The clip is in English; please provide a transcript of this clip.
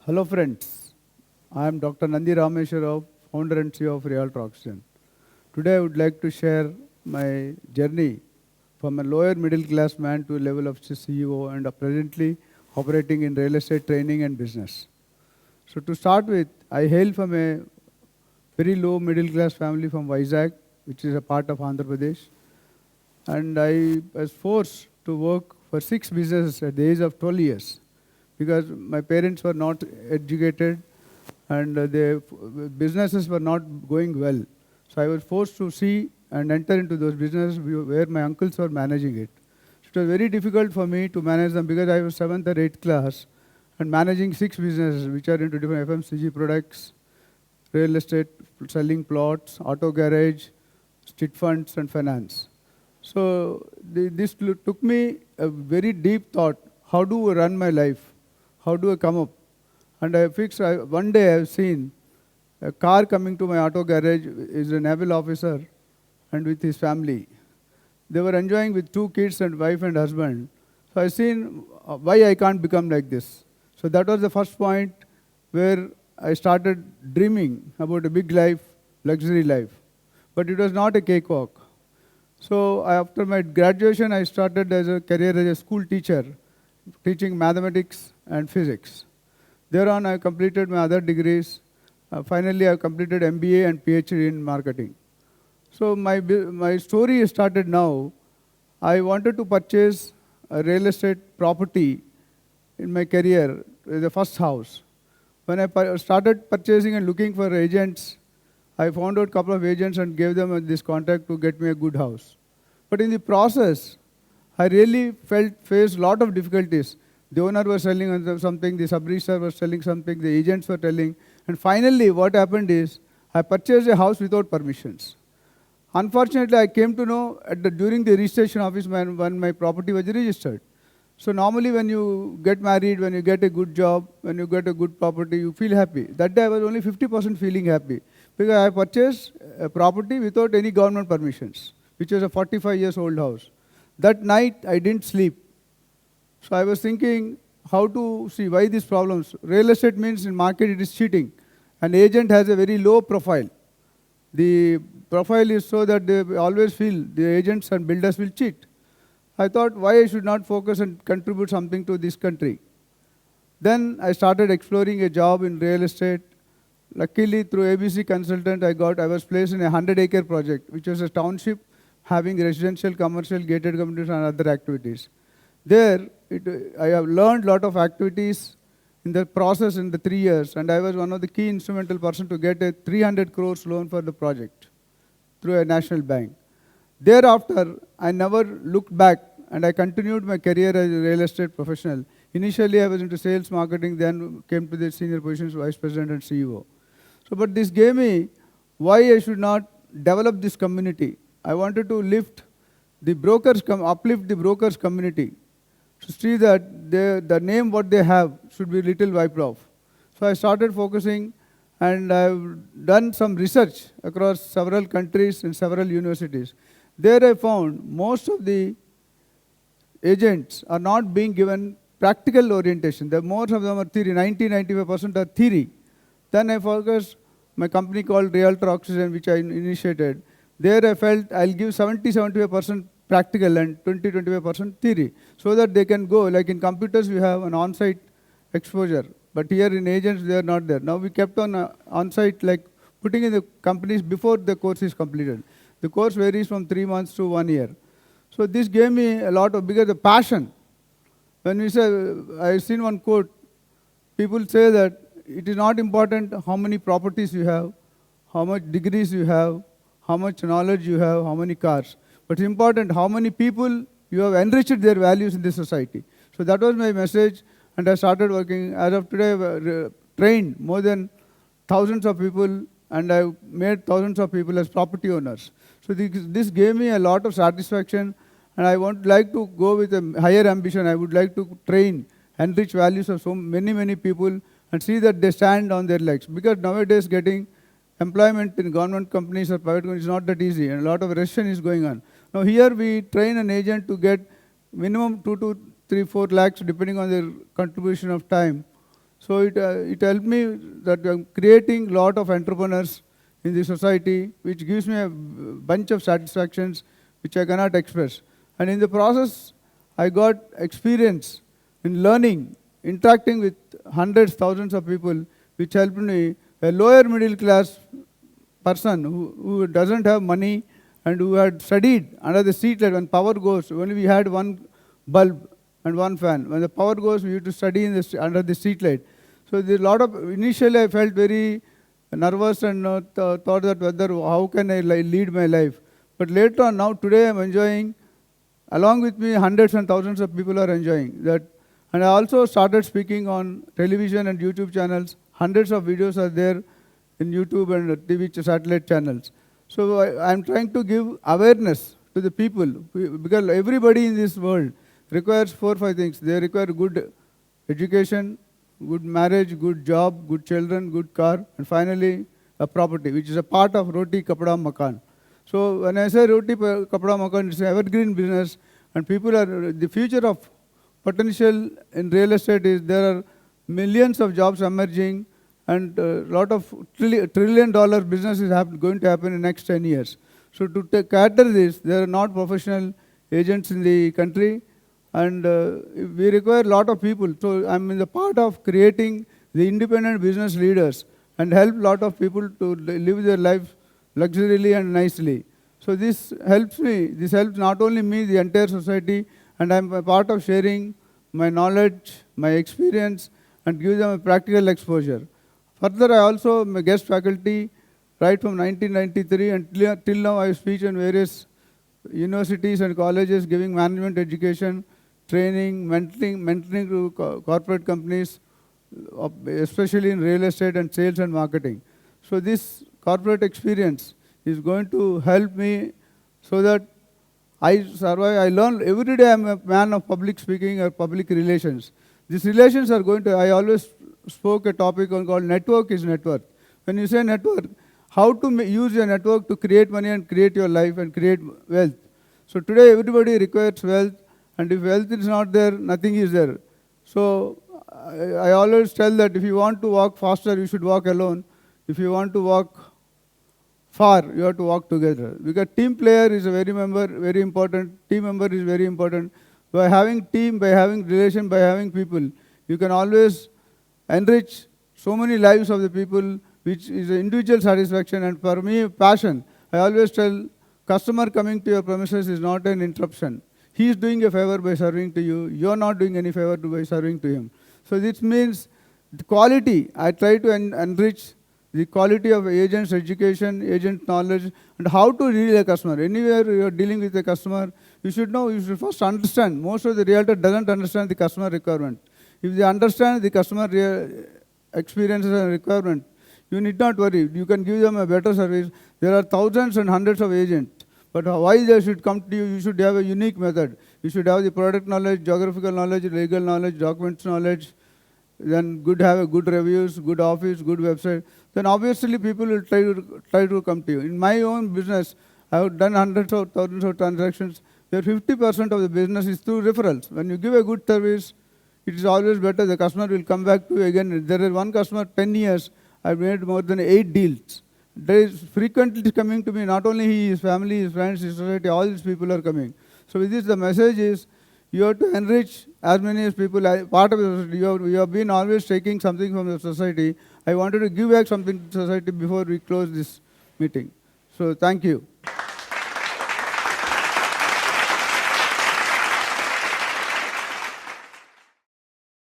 Hello friends, I am Dr. Nandi Rameswara, founder and CEO of Realtor. Today I would like to share my journey from a lower middle class man to a level of CEO and presently operating in real estate training and business. So to start with, I hail from a very low middle class family from Vizag, which is a part of Andhra Pradesh. And I was forced to work for 6 businesses at the age of 12 years because my parents were not educated and their businesses were not going well. So I was forced to see and enter into those businesses where my uncles were managing it. So it was very difficult for me to manage them because I was 7th or 8th class and managing 6 businesses which are into different FMCG products, real estate, selling plots, auto garage, street funds and finance. So this took me a very deep thought. How do I run my life? How do I come up? And I fixed, one day I have seen a car coming to my auto garage is a naval officer and with his family. They were enjoying with 2 kids and wife and husband. So I seen why I can't become like this. So that was the first point where I started dreaming about a big life, luxury life. But it was not a cakewalk. So after my graduation, I started as a career as a school teacher, teaching mathematics and physics. Thereon, I completed my other degrees. Finally, I completed MBA and PhD in marketing. So my story started now. I wanted to purchase a real estate property in my career, the first house. When I started purchasing and looking for agents, I found out a couple of agents and gave them this contact to get me a good house. But in the process, I really faced a lot of difficulties. The owner was selling something, the sub-registrar was selling something, the agents were telling. And finally, what happened is, I purchased a house without permissions. Unfortunately, I came to know during the registration office when my property was registered. So normally when you get married, when you get a good job, when you get a good property, you feel happy. That day I was only 50% feeling happy because I purchased a property without any government permissions, which was a 45 years old house. That night I didn't sleep. So I was thinking how to see why these problems. Real estate means in market it is cheating. An agent has a very low profile. The profile is so that they always feel the agents and builders will cheat. I thought why I should not focus and contribute something to this country. Then I started exploring a job in real estate. Luckily through ABC consultant I was placed in a 100-acre project, which was a township having residential, commercial, gated communities and other activities. There I have learned a lot of activities in the process in the 3 years, and I was one of the key instrumental person to get a 300 crores loan for the project through a national bank. Thereafter, I never looked back and I continued my career as a real estate professional. Initially, I was into sales marketing, then came to the senior positions, vice president and CEO. So, but this gave me why I should not develop this community. I wanted to uplift the brokers community. To see that the name what they have should be little wiped off. So I started focusing and I've done some research across several countries and several universities. There I found most of the agents are not being given practical orientation. Most of them are theory, 95% are theory. Then I focused my company called Realtor Oxygen, which I initiated. There I felt I'll give 75% practical and 25% theory, so that they can go, like in computers we have an on-site exposure, but here in agents they are not there. Now we kept on on-site, like putting in the companies before the course is completed. The course varies from 3 months to 1 year. So this gave me a lot of, because the passion. When we say, I've seen one quote, people say that it is not important how many properties you have, how much degrees you have, how much knowledge you have, how many cars. But it's important how many people you have enriched their values in this society. So that was my message, and I started working. As of today, I've trained more than thousands of people, and I've made thousands of people as property owners. So this gave me a lot of satisfaction, and I would like to go with a higher ambition. I would like to train, enrich values of so many people, and see that they stand on their legs. Because nowadays getting employment in government companies or private companies is not that easy, and a lot of recession is going on. Now here we train an agent to get minimum 2 to 3, 4 lakhs depending on their contribution of time. So it helped me that I'm creating lot of entrepreneurs in the society, which gives me a bunch of satisfactions which I cannot express. And in the process, I got experience in learning, interacting with hundreds, thousands of people, which helped me, a lower middle class person who doesn't have money and who had studied under the street light. When power goes, only we had one bulb and one fan. When the power goes, we used to study in under the street light. So there's a lot of, initially I felt very nervous and thought that whether how can I lead my life. But later on, now today I'm enjoying, along with me hundreds and thousands of people are enjoying that. And I also started speaking on television and YouTube channels. Hundreds of videos are there in YouTube and TV satellite channels. So I'm trying to give awareness to the people, because everybody in this world requires 4 or 5 things. They require good education, good marriage, good job, good children, good car, and finally a property, which is a part of roti, kapda, makan. So when I say roti, kapda, makan, it's an evergreen business, and people are, the future of potential in real estate is there are millions of jobs emerging, and a lot of trillion-dollar business is going to happen in the next 10 years. So to cater this, there are not professional agents in the country, and we require a lot of people. So I'm in the part of creating the independent business leaders and help a lot of people to live their life luxuriously and nicely. So this helps me. This helps not only me, the entire society, and I'm a part of sharing my knowledge, my experience, and give them a practical exposure. Further, I also am a guest faculty right from 1993 and till now I speak in various universities and colleges giving management education, training, mentoring to corporate companies, especially in real estate and sales and marketing. So this corporate experience is going to help me so that I survive. I learn every day. I'm a man of public speaking or public relations. These relations are going to, I always spoke a topic on called network is net worth. When you say network, how to use your network to create money and create your life and create wealth. So today everybody requires wealth, and if wealth is not there, nothing is there. So I always tell that if you want to walk faster, you should walk alone. If you want to walk far, you have to walk together. Because team player is a very important. Team member is very important. By having team, by having relation, by having people, you can always enrich so many lives of the people, which is an individual satisfaction. And for me, passion. I always tell, customer coming to your premises is not an interruption. He is doing a favor by serving to you. You are not doing any favor by serving to him. So this means the quality. I try to enrich the quality of agent's education, agent knowledge, and how to deal with a customer. Anywhere you are dealing with a customer, you should know, you should first understand. Most of the realtor doesn't understand the customer requirement. If they understand the customer experiences and requirement, you need not worry. You can give them a better service. There are thousands and hundreds of agents. But why they should come to you, you should have a unique method. You should have the product knowledge, geographical knowledge, legal knowledge, documents knowledge, then have a good reviews, good office, good website. Then obviously people will try to come to you. In my own business, I have done hundreds of thousands of transactions where 50% of the business is through referrals. When you give a good service, it is always better. The customer will come back to you again. There is one customer, 10 years, I've made more than 8 deals. There is frequently coming to me, not only he, his family, his friends, his society, all these people are coming. So with this, the message is, you have to enrich as many as people. Part of the society, you have been always taking something from the society. I wanted to give back something to society before we close this meeting. So thank you.